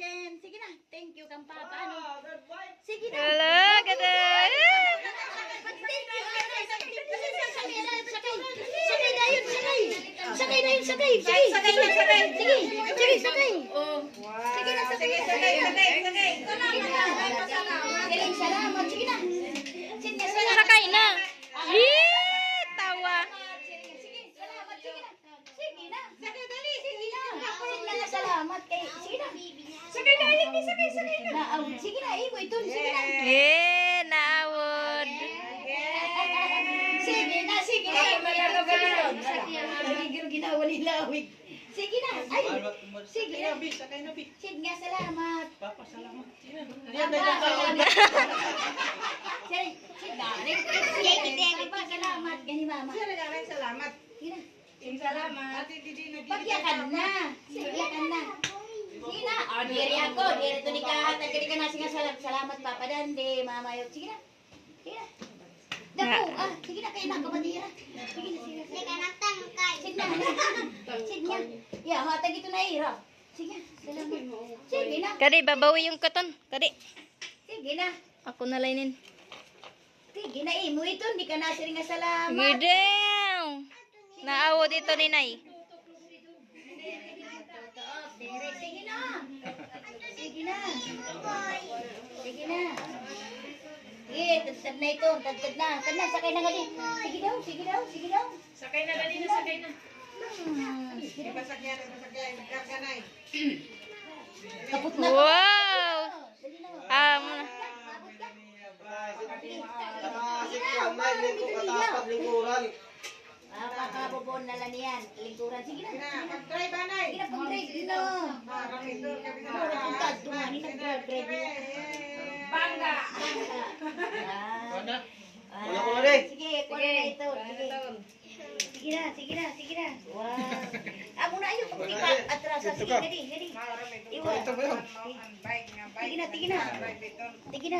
Jen. Sige na. Thank you kang papa. Ano? Sige na. Hello, ganda. Sakay na yun, sakay. Sige, sakay na, sakay. Sige, sige, sakay. Sige na, sakay. Sakay. Salamat. Sige na. Sakay na. Yee, tawa. Sige, salamat. Sige na. Sige na. Sakay, dali. Sige na. Sige na, salamat. Sige na. Sakay na, sakay na. Sige na, iboy ito. Sige na. Naawod. Sige na, sige na. Ginawa nila, awig. Sige na, ay. Sige na. Sige nga, salamat. Papa, salamat. Sige, salamat. Gani, mama. Salamat. Sige na. Salamat. Pagyakan na. Pagyakan na. Sige na. O, diri ako. Diri ito ni kahat. Nagkali ka na. Sige na, salamat, Papa Dande. Mama Yok. Sige na. Sige na. Dako. Sige na. Kayo na. Kamadira. Sige na. Sige na. Sige na. Sige na. Ya, hatag ito na ira. Sige na. Salamat. Sige na. Kadi, babawi yung katon. Kadi. Sige na. Ako na lainin. Sige na. Mo ito. Hindi ka na siya nga salamat. Gidew. Naawod ito ni Nay. Sige na. Sige na. Sige na. Sige, tagtad na ito. Tagtad na. Tagtad na. Sakay na nga din. Sige daw. Sige daw. Sige daw. Sakay na, dali na, sakay na. Kaput na. Wow. Dali na. Um, Kakabobon na lang yan. Lingkuran. Sige na. Pag-try ba, Nay? Sige na. Pag-drive dito. Puntad. Dumani na. Drive. Bangga. Wala ko na rin. Sige. Kuha na ito. Sige. Sige na. Wow. Amo na ayun. Pagkika. Atrasa. Sige. Gadi. Iwan. Sige na.